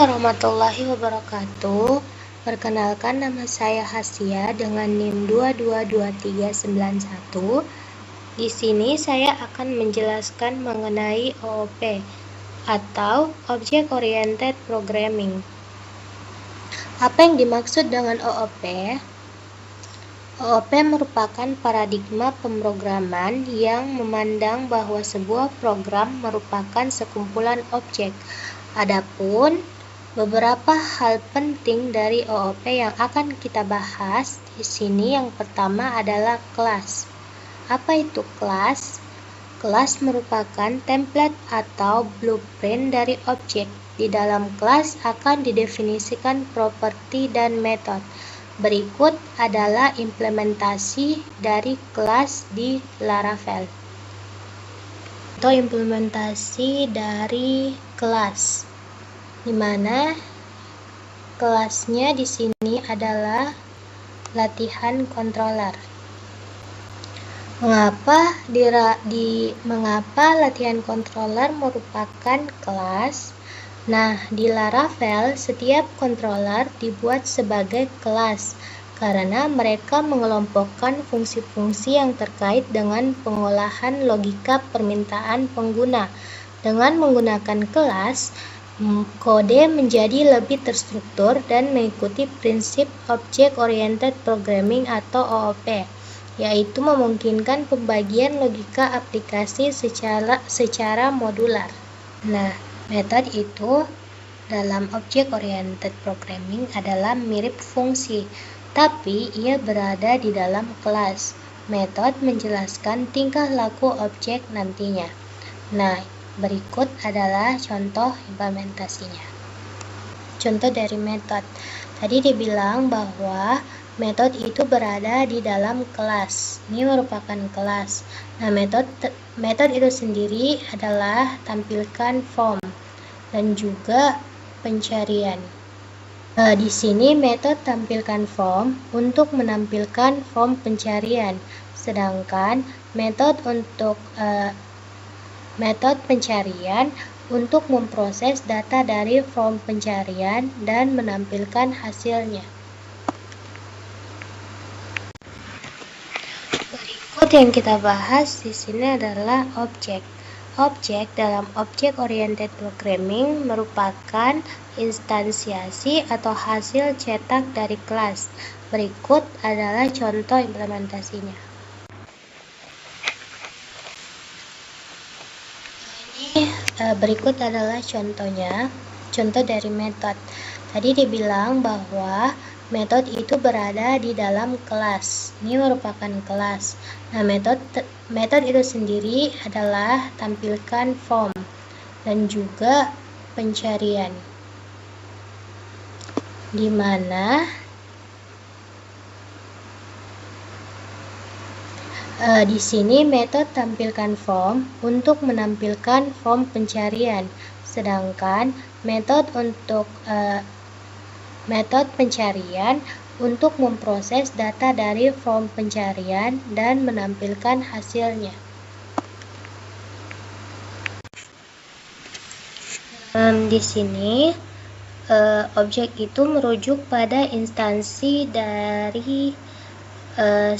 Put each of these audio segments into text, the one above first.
Warahmatullahi wabarakatuh. Perkenalkan, nama saya Hasya dengan NIM 222391. Di sini saya akan menjelaskan mengenai OOP atau Object Oriented Programming. Apa yang dimaksud dengan OOP? OOP merupakan paradigma pemrograman yang memandang bahwa sebuah program merupakan sekumpulan objek. Adapun beberapa hal penting dari OOP yang akan kita bahas di sini, yang pertama adalah kelas. Apa itu kelas? Kelas merupakan template atau blueprint dari objek. Di dalam kelas akan didefinisikan properti dan metode. Berikut adalah implementasi dari kelas di Laravel. Atau implementasi dari kelas, di mana kelasnya di sini adalah latihan controller. Mengapa latihan controller merupakan kelas? Nah, di Laravel setiap controller dibuat sebagai kelas karena mereka mengelompokkan fungsi-fungsi yang terkait dengan pengolahan logika permintaan pengguna. Dengan menggunakan kelas, kode menjadi lebih terstruktur dan mengikuti prinsip Object Oriented Programming atau OOP, yaitu memungkinkan pembagian logika aplikasi secara modular. Nah, metode itu dalam Object Oriented Programming adalah mirip fungsi, tapi ia berada di dalam kelas. Metode menjelaskan tingkah laku objek nantinya. Nah, berikut adalah contoh implementasinya. Contoh dari metode. Tadi dibilang bahwa metode itu berada di dalam kelas. Ini merupakan kelas. Nah, metode itu sendiri adalah tampilkan form dan juga pencarian. Di sini metode tampilkan form untuk menampilkan form pencarian, sedangkan metode pencarian untuk memproses data dari form pencarian dan menampilkan hasilnya. Berikut yang kita bahas di sini adalah objek. Objek dalam Object Oriented Programming merupakan instansiasi atau hasil cetak dari kelas. Berikut adalah contoh implementasinya. Berikut adalah contoh dari metode. Tadi dibilang bahwa metode itu berada di dalam kelas. Ini merupakan kelas. Nah, metode itu sendiri adalah tampilkan form dan juga pencarian, di mana di sini metode tampilkan form untuk menampilkan form pencarian, sedangkan metode pencarian untuk memproses data dari form pencarian dan menampilkan hasilnya. Di sini objek itu merujuk pada instansi dari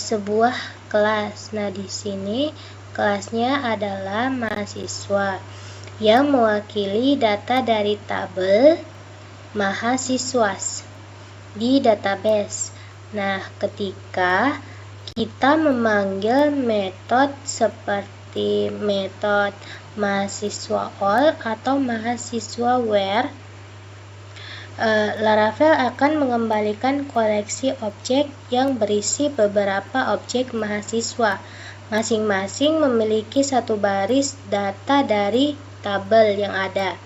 sebuah kelas. Nah, di sini kelasnya adalah mahasiswa yang mewakili data dari tabel mahasiswa di database. Nah, ketika kita memanggil metode seperti metode mahasiswa all atau mahasiswa where, Laravel akan mengembalikan koleksi objek yang berisi beberapa objek mahasiswa. Masing-masing memiliki satu baris data dari tabel yang ada.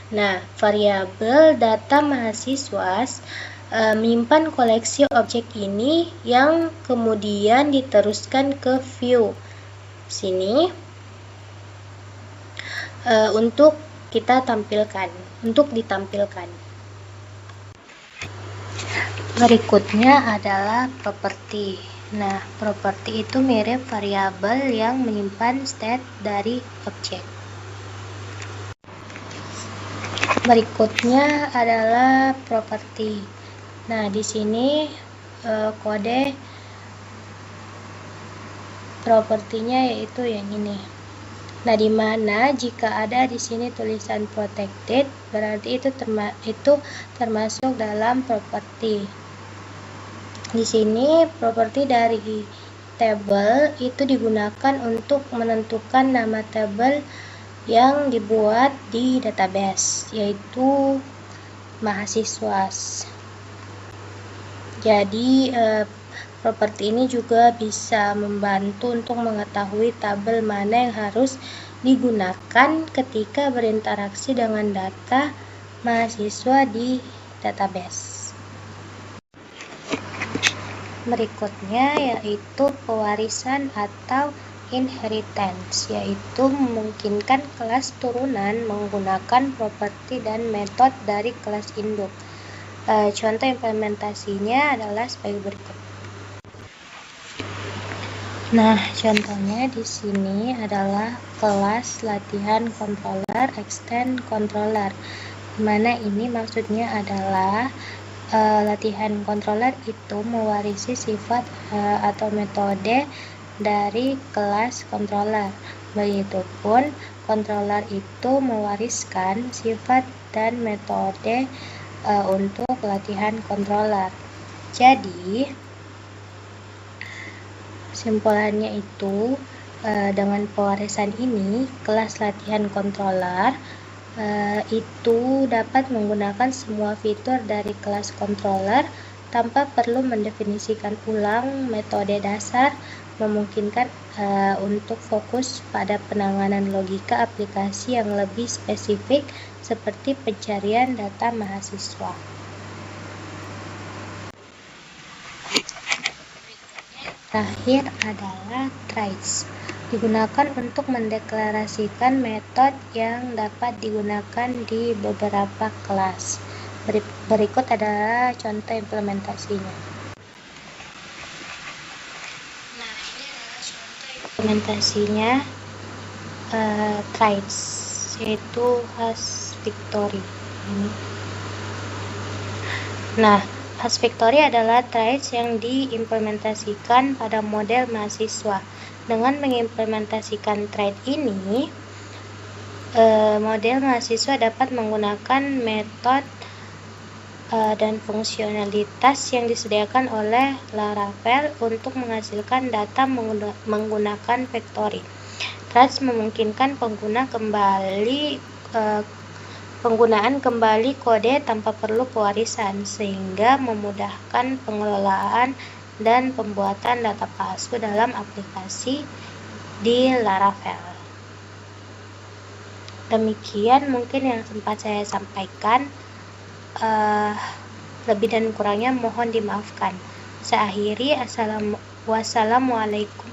Nah, variabel data mahasiswa menyimpan koleksi objek ini yang kemudian diteruskan ke view sini untuk ditampilkan. Berikutnya adalah properti. Nah, properti itu mirip variabel yang menyimpan state dari objek. Berikutnya adalah properti. Nah, di sini kode propertinya yaitu yang ini. Nah, di mana jika ada di sini tulisan protected, berarti itu termasuk dalam properti. Di sini properti dari table itu digunakan untuk menentukan nama table yang dibuat di database, yaitu mahasiswa. Jadi properti ini juga bisa membantu untuk mengetahui tabel mana yang harus digunakan ketika berinteraksi dengan data mahasiswa di database. Berikutnya yaitu pewarisan atau inheritance, yaitu memungkinkan kelas turunan menggunakan properti dan metode dari kelas induk. Contoh implementasinya adalah sebagai berikut. Nah, contohnya di sini adalah kelas latihan controller, extend controller. Dimana ini maksudnya adalah latihan controller itu mewarisi sifat atau metode dari kelas controller. Begitupun controller itu mewariskan sifat dan metode untuk latihan controller. Jadi simpulannya itu dengan pewarisan ini kelas latihan controller itu dapat menggunakan semua fitur dari kelas controller tanpa perlu mendefinisikan ulang metode dasar, memungkinkan untuk fokus pada penanganan logika aplikasi yang lebih spesifik seperti pencarian data mahasiswa. Terakhir adalah trace, digunakan untuk mendeklarasikan metode yang dapat digunakan di beberapa kelas. Berikut adalah contoh implementasinya. Nah, ini adalah contoh implementasinya trace, yaitu hasVictory. Nah, hasVictory adalah trace yang diimplementasikan pada model mahasiswa. Dengan mengimplementasikan trace ini, model mahasiswa dapat menggunakan metode dan fungsionalitas yang disediakan oleh Laravel untuk menghasilkan data menggunakan Factory. Trace memungkinkan penggunaan kembali kode tanpa perlu pewarisan, sehingga memudahkan pengelolaan dan pembuatan data palsu dalam aplikasi di Laravel. Demikian mungkin yang sempat saya sampaikan. Lebih dan kurangnya mohon dimaafkan. Saya akhiri. Wassalamualaikum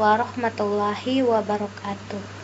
warahmatullahi wabarakatuh.